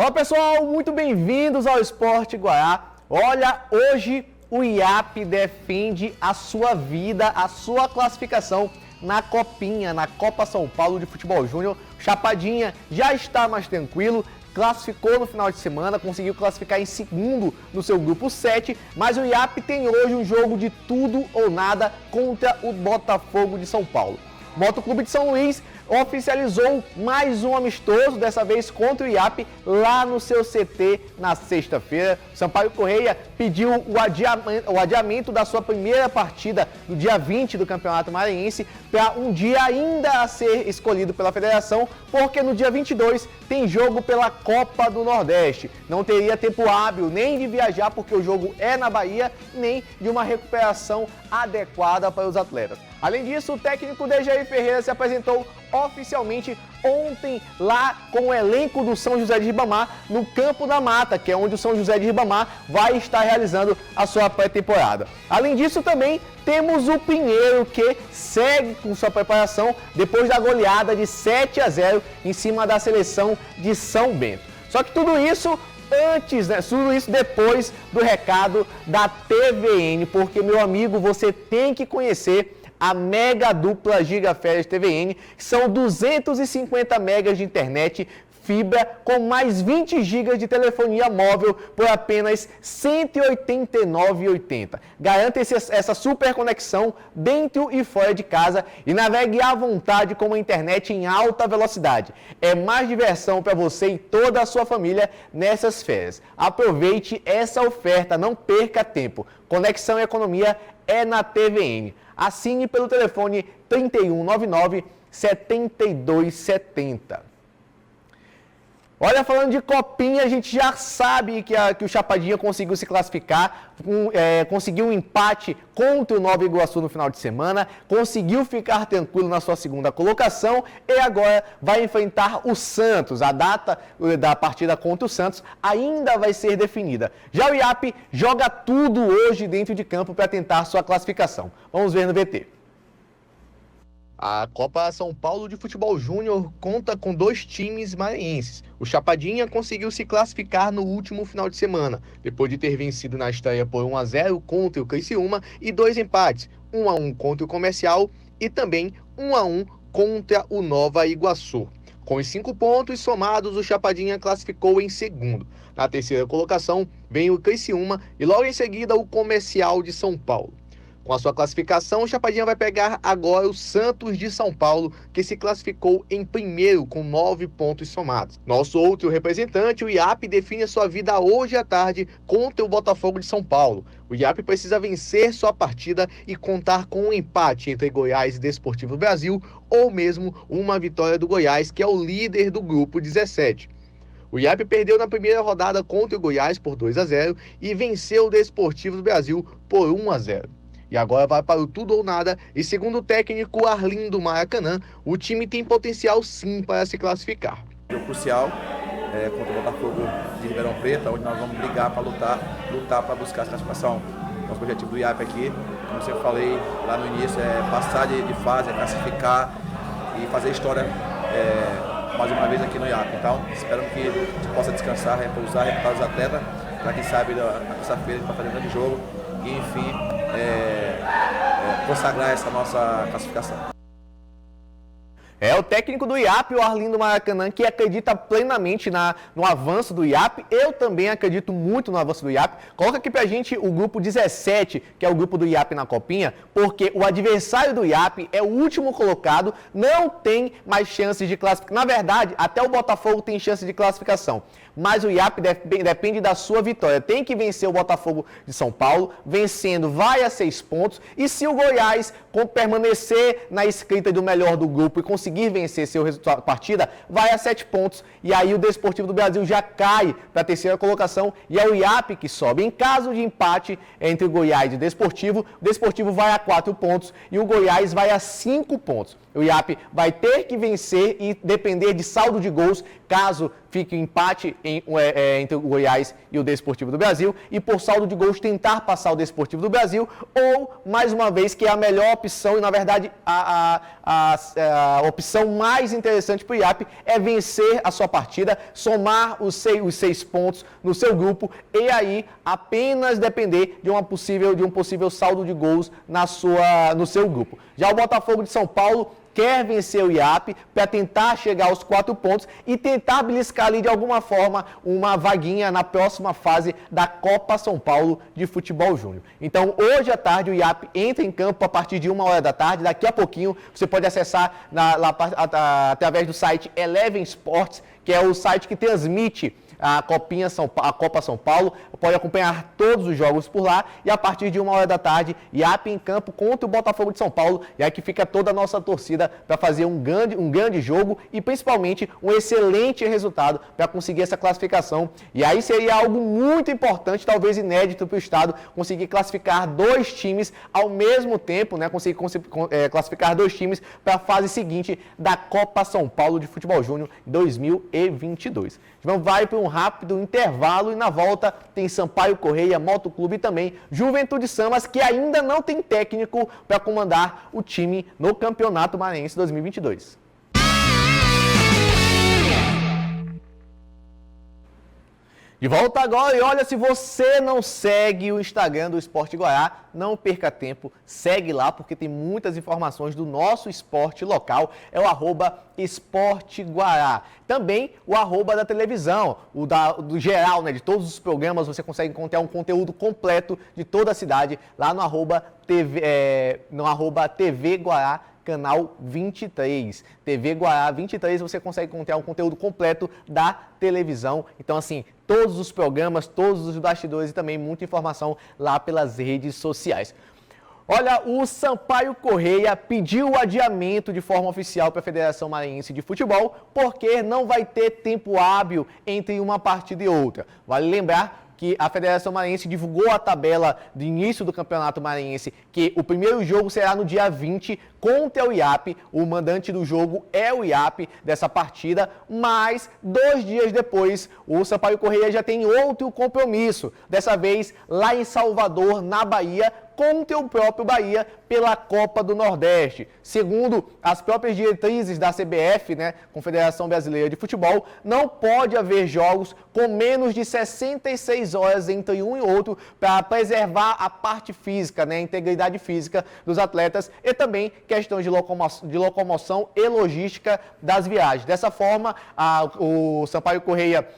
Fala pessoal, muito bem-vindos ao Esporte Guará. Olha, hoje o IAP defende a sua vida, a sua classificação na Copinha, na Copa São Paulo de Futebol Júnior. Chapadinha já está mais tranquilo, classificou no final de semana, conseguiu classificar em segundo no seu grupo 7, mas o IAP tem hoje um jogo de tudo ou nada contra o Botafogo de São Paulo. O Motoclube de São Luís oficializou mais um amistoso, dessa vez contra o IAP, lá no seu CT na sexta-feira. Sampaio Correia pediu o adiamento da sua primeira partida no dia 20 do Campeonato Maranhense para um dia ainda a ser escolhido pela federação, porque no dia 22 tem jogo pela Copa do Nordeste. Não teria tempo hábil nem de viajar, porque o jogo é na Bahia, nem de uma recuperação adequada para os atletas. Além disso, o técnico Dejair Ferreira se apresentou oficialmente ontem lá com o elenco do São José de Ribamar no Campo da Mata, que é onde o São José de Ribamar vai estar realizando a sua pré-temporada. Além disso, também temos o Pinheiro, que segue com sua preparação depois da goleada de 7-0 em cima da seleção de São Bento. Só que tudo isso antes, né? Tudo isso depois do recado da TVN, porque, meu amigo, você tem que conhecer a mega dupla Gigaférias TVN, que são 250 megas de internet fibra com mais 20 GB de telefonia móvel por apenas R$ 189,80. Garanta essa super conexão dentro e fora de casa e navegue à vontade com uma internet em alta velocidade. É mais diversão para você e toda a sua família nessas férias. Aproveite essa oferta, não perca tempo. Conexão e economia é na TVN. Assine pelo telefone 3199-7270. Olha, falando de Copinha, a gente já sabe que o Chapadinha conseguiu se classificar, conseguiu um empate contra o Nova Iguaçu no final de semana, conseguiu ficar tranquilo na sua segunda colocação e agora vai enfrentar o Santos. A data da partida contra o Santos ainda vai ser definida. Já o IAP joga tudo hoje dentro de campo para tentar sua classificação. Vamos ver no VT. A Copa São Paulo de Futebol Júnior conta com 2 times maranhenses. O Chapadinha conseguiu se classificar no último final de semana, depois de ter vencido na estreia por 1-0 contra o Criciúma e 2 empates, 1-1 contra o Comercial e também 1-1 contra o Nova Iguaçu. Com os 5 pontos somados, o Chapadinha classificou em segundo. Na terceira colocação vem o Criciúma e logo em seguida o Comercial de São Paulo. Com a sua classificação, o Chapadinha vai pegar agora o Santos de São Paulo, que se classificou em primeiro com 9 pontos somados. Nosso outro representante, o IAP, define a sua vida hoje à tarde contra o Botafogo de São Paulo. O IAP precisa vencer sua partida e contar com um empate entre Goiás e Desportivo Brasil, ou mesmo uma vitória do Goiás, que é o líder do grupo 17. O IAP perdeu na primeira rodada contra o Goiás por 2-0 e venceu o Desportivo do Brasil por 1-0. E agora vai para o tudo ou nada, e segundo o técnico Arlindo Maracanã, o time tem potencial sim para se classificar. Jogo crucial contra o Botafogo de Ribeirão Preto, onde nós vamos brigar para lutar para buscar a classificação. Nosso objetivo do IAP aqui, como eu sempre falei lá no início, é passar de fase, é classificar e fazer história mais uma vez aqui no IAP. Então, esperamos que a gente possa descansar, repousar, recuperar os atletas, para quem sabe na terça-feira a gente vai fazer um grande jogo e, enfim, consagrar essa nossa classificação. É o técnico do IAP, o Arlindo Maracanã, que acredita plenamente no avanço do IAP. Eu também acredito muito no avanço do IAP. Coloca aqui pra gente o grupo 17, que é o grupo do IAP na Copinha, porque o adversário do IAP é o último colocado, não tem mais chances de classificação. Na verdade, até o Botafogo tem chance de classificação. Mas o IAP depende da sua vitória. Tem que vencer o Botafogo de São Paulo, vencendo vai a 6 pontos. E se o Goiás permanecer na escrita do melhor do grupo e conseguir vencer seu resultado da partida, vai a 7 pontos. E aí o Desportivo do Brasil já cai para a terceira colocação e é o IAP que sobe. Em caso de empate entre o Goiás e o Desportivo vai a 4 pontos e o Goiás vai a 5 pontos. O IAP vai ter que vencer e depender de saldo de gols caso fique um empate entre o Goiás e o Desportivo do Brasil, e por saldo de gols tentar passar o Desportivo do Brasil, ou, mais uma vez, que é a melhor opção, e na verdade a opção mais interessante para o IAP é vencer a sua partida, somar os 6 pontos no seu grupo, e aí apenas depender de um possível saldo de gols no seu grupo. Já o Botafogo de São Paulo quer vencer o IAP para tentar chegar aos 4 pontos e tentar beliscar ali de alguma forma uma vaguinha na próxima fase da Copa São Paulo de Futebol Júnior. Então, hoje à tarde, o IAP entra em campo a partir de 1h da tarde. Daqui a pouquinho, você pode acessar através do site Eleven Sports, que é o site que transmite a Copa São Paulo, pode acompanhar todos os jogos por lá, e a partir de 1h da tarde, IAP em campo contra o Botafogo de São Paulo, e aí que fica toda a nossa torcida para fazer um grande jogo e principalmente um excelente resultado para conseguir essa classificação. E aí seria algo muito importante, talvez inédito para o estado, conseguir classificar 2 times ao mesmo tempo, né? Conseguir classificar 2 times para a fase seguinte da Copa São Paulo de Futebol Júnior 2022. Então vai para um rápido intervalo e na volta tem Sampaio Corrêa, Motoclube e também Juventude Samas, que ainda não tem técnico para comandar o time no Campeonato Maranhense 2022. De volta agora, e olha, se você não segue o Instagram do Esporte Guará, não perca tempo, segue lá, porque tem muitas informações do nosso esporte local, é o @Esporte Guará. Também o @ da televisão, do geral, né, de todos os programas, você consegue encontrar um conteúdo completo de toda a cidade, lá no @TV Guará, canal 23. TV Guará 23, você consegue encontrar um conteúdo completo da televisão. Então, assim, todos os programas, todos os bastidores e também muita informação lá pelas redes sociais. Olha, o Sampaio Corrêa pediu o adiamento de forma oficial para a Federação Maranhense de Futebol, porque não vai ter tempo hábil entre uma partida e outra. Vale lembrar que a Federação Maranhense divulgou a tabela de início do Campeonato Maranhense, que o primeiro jogo será no dia 20 contra o IAP. O mandante do jogo é o IAP dessa partida, mas 2 dias depois o Sampaio Corrêa já tem outro compromisso, dessa vez lá em Salvador, na Bahia, contra o próprio Bahia pela Copa do Nordeste. Segundo as próprias diretrizes da CBF, né, Confederação Brasileira de Futebol, não pode haver jogos com menos de 66 horas entre um e outro para preservar a parte física, né, a integridade física dos atletas e também questões de locomoção e logística das viagens. Dessa forma, o Sampaio Corrêa,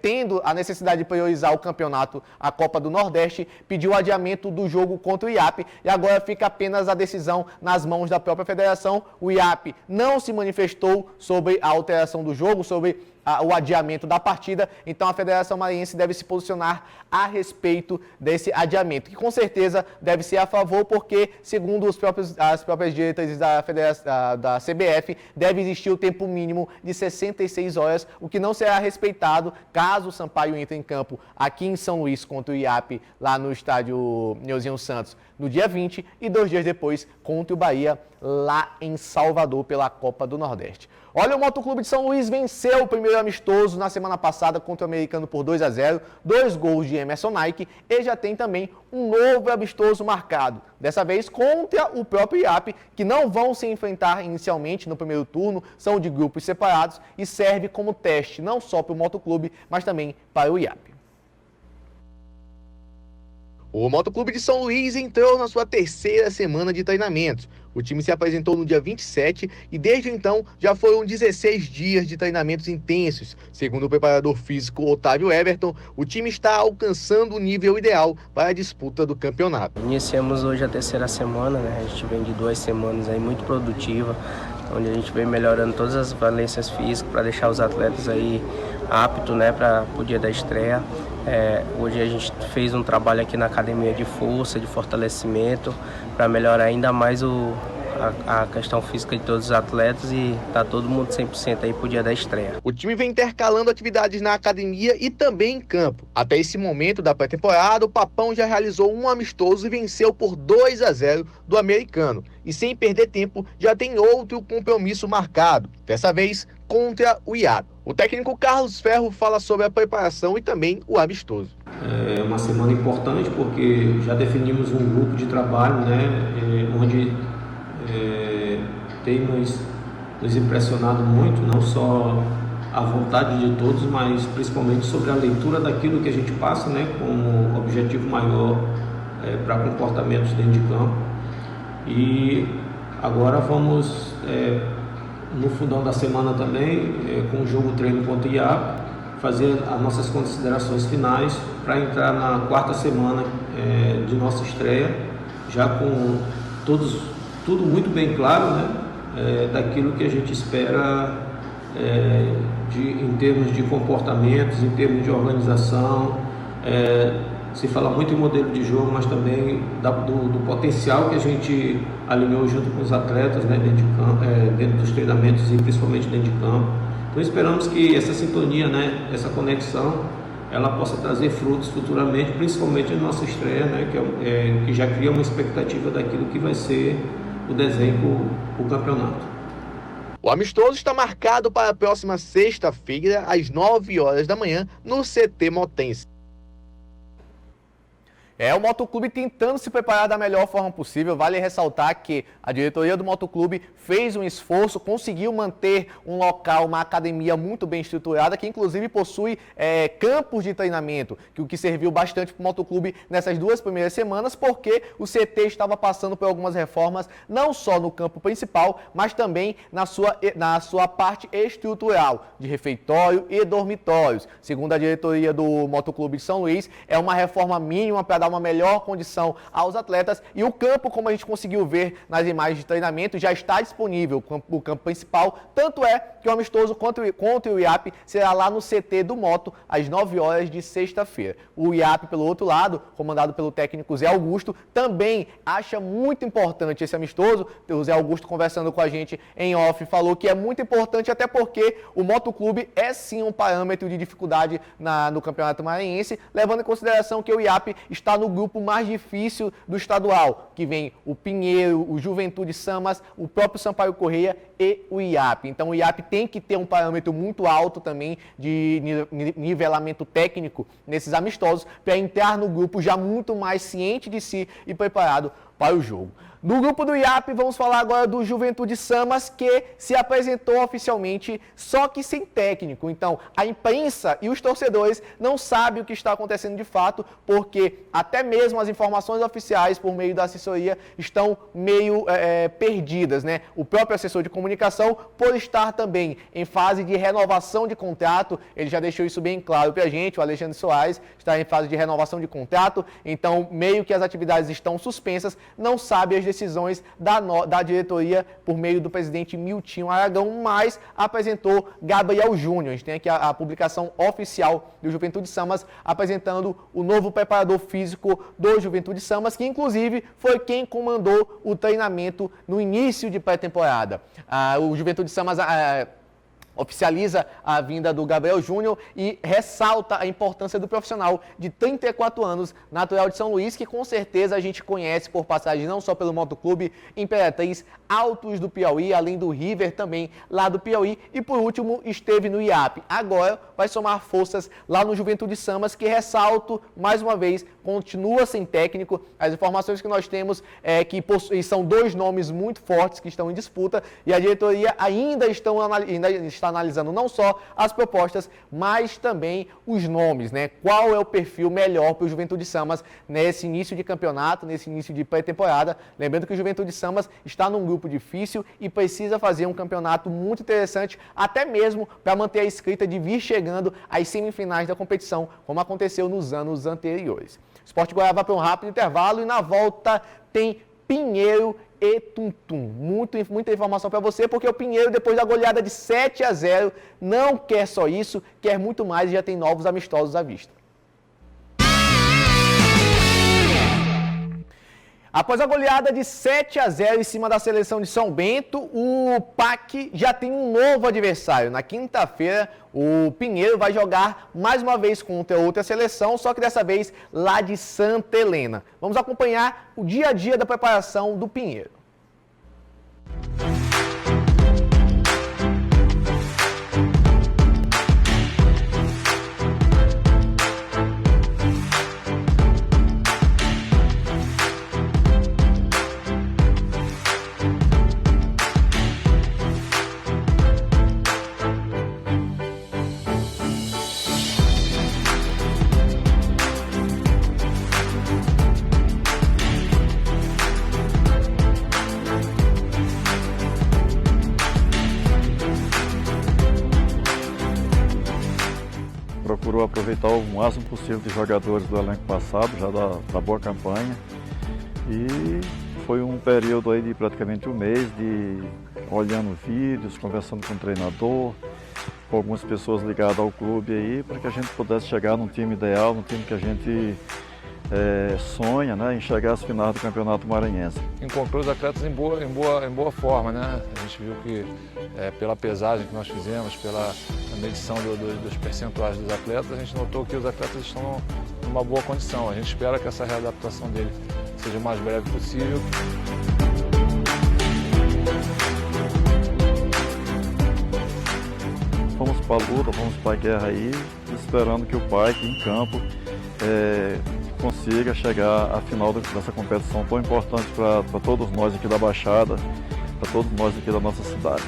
tendo a necessidade de priorizar o campeonato, a Copa do Nordeste, pediu o adiamento do jogo contra o IAP e agora fica apenas a decisão nas mãos da própria federação. O IAP não se manifestou sobre a alteração do jogo, sobre o adiamento da partida, então a Federação Maranhense deve se posicionar a respeito desse adiamento, que com certeza deve ser a favor, porque, segundo as próprias diretrizes da CBF, deve existir o tempo mínimo de 66 horas, o que não será respeitado caso o Sampaio entre em campo aqui em São Luís contra o IAP, lá no estádio Neuzinho Santos, no dia 20, e 2 dias depois contra o Bahia, lá em Salvador, pela Copa do Nordeste. Olha, o Motoclube de São Luís venceu o primeiro amistoso na semana passada contra o Americano por 2-0, 2 gols de Emerson Nike, e já tem também um novo amistoso marcado, dessa vez contra o próprio IAP, que não vão se enfrentar inicialmente no primeiro turno, são de grupos separados e serve como teste não só para o Motoclube, mas também para o IAP. O Motoclube de São Luís entrou na sua 3ª semana de treinamentos. O time se apresentou no dia 27 e desde então já foram 16 dias de treinamentos intensos. Segundo o preparador físico Otávio Everton, o time está alcançando o nível ideal para a disputa do campeonato. Iniciamos hoje a 3ª semana, né? A gente vem de 2 semanas aí muito produtiva, onde a gente vem melhorando todas as valências físicas para deixar os atletas aí aptos, né, para o dia da estreia. Hoje a gente fez um trabalho aqui na academia de força, de fortalecimento, para melhorar ainda mais a questão física de todos os atletas e tá todo mundo 100% aí pro dia da estreia. O time vem intercalando atividades na academia e também em campo. Até esse momento da pré-temporada, o Papão já realizou um amistoso e venceu por 2-0 do Americano. E sem perder tempo, já tem outro compromisso marcado, dessa vez contra o IAP. O técnico Carlos Ferro fala sobre a preparação e também o amistoso. É uma semana importante porque já definimos um grupo de trabalho, né, onde temos nos impressionado muito, não só a vontade de todos, mas principalmente sobre a leitura daquilo que a gente passa, né, como objetivo maior para comportamentos dentro de campo. E agora vamos, no fundão da semana também, com o jogo treino contra o IAP, fazer as nossas considerações finais para entrar na quarta semana de nossa estreia, já com tudo muito bem claro, né, daquilo que a gente espera em termos de comportamentos, em termos de organização. Se fala muito em modelo de jogo, mas também do potencial que a gente alinhou junto com os atletas, né, dentro de campo, dentro dos treinamentos e principalmente dentro de campo. Então esperamos que essa sintonia, né, essa conexão, ela possa trazer frutos futuramente, principalmente na nossa estreia, né, que já cria uma expectativa daquilo que vai ser o desenho para o campeonato. O amistoso está marcado para a próxima sexta-feira, às 9 horas da manhã, no CT Motense. O Motoclube tentando se preparar da melhor forma possível. Vale ressaltar que a diretoria do Motoclube fez um esforço, conseguiu manter um local, uma academia muito bem estruturada, que inclusive possui campos de treinamento, o que serviu bastante para o Motoclube nessas 2 primeiras semanas, porque o CT estava passando por algumas reformas, não só no campo principal, mas também na sua parte estrutural, de refeitório e dormitórios. Segundo a diretoria do Motoclube de São Luís, é uma reforma mínima para dar uma melhor condição aos atletas, e o campo, como a gente conseguiu ver nas imagens de treinamento, já está disponível, o campo principal. Tanto é que o amistoso contra o IAP será lá no CT do Moto, às 9 horas de sexta-feira. O IAP, pelo outro lado, comandado pelo técnico Zé Augusto, também acha muito importante esse amistoso. O Zé Augusto, conversando com a gente em off, falou que é muito importante, até porque o Motoclube é sim um parâmetro de dificuldade no Campeonato Maranhense, levando em consideração que o IAP está no grupo mais difícil do estadual, que vem o Pinheiro, o Juventude Samas, o próprio Sampaio Corrêa e o IAP. Então o IAP tem que ter um parâmetro muito alto também de nivelamento técnico nesses amistosos, para entrar no grupo já muito mais ciente de si e preparado para o jogo. No grupo do IAP, vamos falar agora do Juventude Samas, que se apresentou oficialmente, só que sem técnico. Então, a imprensa e os torcedores não sabem o que está acontecendo de fato, porque até mesmo as informações oficiais, por meio da assessoria, estão meio perdidas, né? O próprio assessor de comunicação, por estar também em fase de renovação de contrato, ele já deixou isso bem claro para a gente, o Alexandre Soares está em fase de renovação de contrato, então meio que as atividades estão suspensas, não sabe as decisões da diretoria por meio do presidente Miltinho Aragão, mas apresentou Gabriel Júnior. A gente tem aqui a publicação oficial do Juventude Samas apresentando o novo preparador físico do Juventude Samas, que inclusive foi quem comandou o treinamento no início de pré-temporada. O Juventude Samas oficializa a vinda do Gabriel Júnior e ressalta a importância do profissional de 34 anos, natural de São Luís, que com certeza a gente conhece por passagem não só pelo Motoclube Imperatriz, Altos do Piauí, além do River também lá do Piauí, e por último esteve no IAP. Agora vai somar forças lá no Juventude Samas, que, ressalto mais uma vez, continua sem técnico. As informações que nós temos é que são 2 nomes muito fortes que estão em disputa, e a diretoria ainda está analisando não só as propostas, mas também os nomes, né? Qual é o perfil melhor para o Juventude Samas nesse início de campeonato, nesse início de pré-temporada. Lembrando que o Juventude Samas está num grupo difícil e precisa fazer um campeonato muito interessante, até mesmo para manter a escrita de vir chegando às semifinais da competição, como aconteceu nos anos anteriores. O Sport Goiás vai para um rápido intervalo e na volta tem Pinheiro e Tuntum. Muita informação para você, porque o Pinheiro, depois da goleada de 7-0, não quer só isso, quer muito mais e já tem novos amistosos à vista. Após a goleada de 7-0 em cima da seleção de São Bento, o PAC já tem um novo adversário. Na quinta-feira, o Pinheiro vai jogar mais uma vez contra outra seleção, só que dessa vez lá de Santa Helena. Vamos acompanhar o dia a dia da preparação do Pinheiro. aproveitar o máximo possível de jogadores do elenco passado, já da boa campanha. E foi um período aí de praticamente um mês de olhando vídeos, conversando com o treinador, com algumas pessoas ligadas ao clube aí, para que a gente pudesse chegar num time ideal, num time que a gente sonha, né, em chegar às finais do Campeonato Maranhense. Encontrou os atletas em boa forma, né? A gente viu que pela pesagem que nós fizemos, pela medição dos percentuais dos atletas, a gente notou que os atletas estão numa boa condição. A gente espera que essa readaptação dele seja o mais breve possível. Vamos para a luta, vamos para a guerra aí, esperando que o Pike em campo consiga chegar à final dessa competição tão importante para todos nós aqui da Baixada, para todos nós aqui da nossa cidade.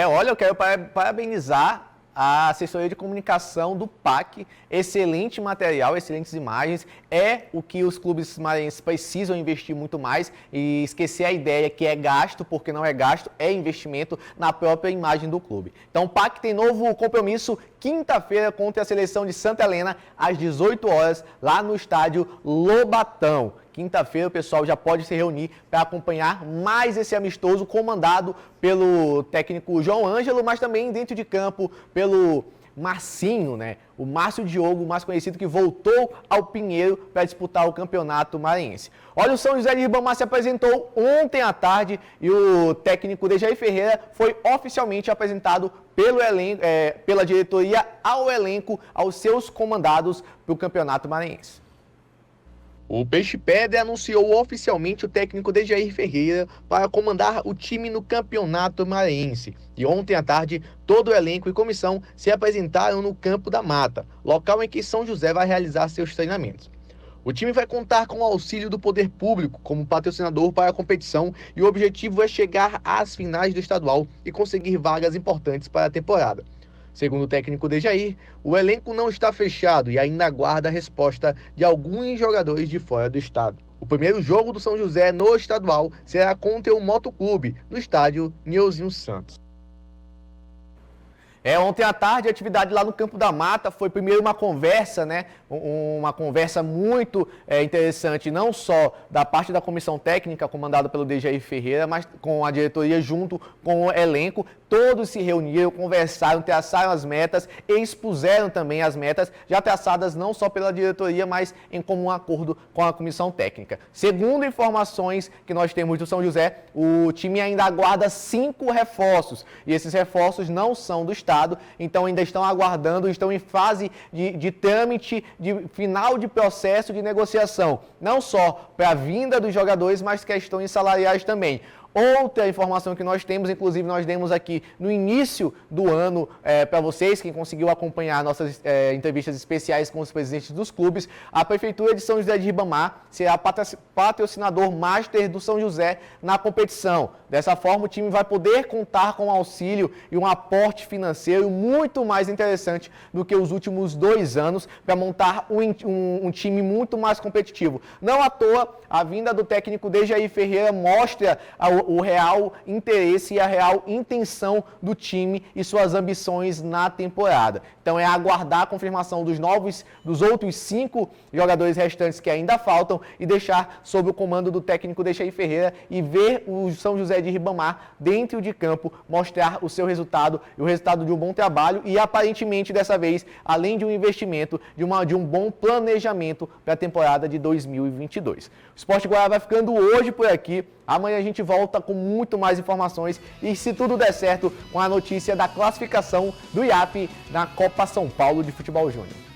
Olha, eu quero parabenizar a assessoria de comunicação do PAC, excelente material, excelentes imagens, é o que os clubes maranhenses precisam investir muito mais e esquecer a ideia que é gasto, porque não é gasto, é investimento na própria imagem do clube. Então o PAC tem novo compromisso quinta-feira contra a seleção de Santa Helena, às 18 horas, lá no estádio Lobatão. Quinta-feira o pessoal já pode se reunir para acompanhar mais esse amistoso comandado pelo técnico João Ângelo, mas também dentro de campo pelo Marcinho, né? O Márcio Diogo, mais conhecido, que voltou ao Pinheiro para disputar o Campeonato Maranhense. Olha, o São José de Ribamar se apresentou ontem à tarde e o técnico Dejair Ferreira foi oficialmente apresentado pela diretoria ao elenco, aos seus comandados para o Campeonato Maranhense. O Peixe Pedra anunciou oficialmente o técnico Dejair Ferreira para comandar o time no Campeonato Maranhense. E ontem à tarde, todo o elenco e comissão se apresentaram no Campo da Mata, local em que São José vai realizar seus treinamentos. O time vai contar com o auxílio do poder público como patrocinador para a competição e o objetivo é chegar às finais do estadual e conseguir vagas importantes para a temporada. Segundo o técnico Dejair, o elenco não está fechado e ainda aguarda a resposta de alguns jogadores de fora do estado. O primeiro jogo do São José no estadual será contra o Motoclube, no estádio Nilzinho Santos. Ontem à tarde, a atividade lá no Campo da Mata foi primeiro uma conversa, né? Uma conversa muito interessante, não só da parte da comissão técnica, comandada pelo Dejair Ferreira, mas com a diretoria junto com o elenco. Todos se reuniram, conversaram, traçaram as metas e expuseram também as metas já traçadas não só pela diretoria, mas em comum acordo com a comissão técnica. Segundo informações que nós temos do São José, o time ainda aguarda 5 reforços e esses reforços não são do estado, então ainda estão aguardando, estão em fase de trâmite, de final de processo de negociação, não só para a vinda dos jogadores, mas questões salariais também. Outra informação que nós temos, inclusive nós demos aqui no início do ano para vocês, quem conseguiu acompanhar nossas entrevistas especiais com os presidentes dos clubes, a Prefeitura de São José de Ribamar será patrocinador master do São José na competição. Dessa forma, o time vai poder contar com auxílio e um aporte financeiro muito mais interessante do que os últimos 2 anos para montar um time muito mais competitivo. Não à toa, a vinda do técnico Dejair Ferreira mostra o real interesse e a real intenção do time e suas ambições na temporada. Então é aguardar a confirmação dos outros 5 jogadores restantes que ainda faltam e deixar sob o comando do técnico Dejair Ferreira e ver o São José de Ribamar dentro de campo mostrar o seu resultado e o resultado de um bom trabalho e aparentemente dessa vez, além de um investimento, de um bom planejamento para a temporada de 2022. O Sport Goiás vai ficando hoje por aqui. Amanhã a gente volta com muito mais informações e, se tudo der certo, com a notícia da classificação do IAP na Copa São Paulo de Futebol Júnior.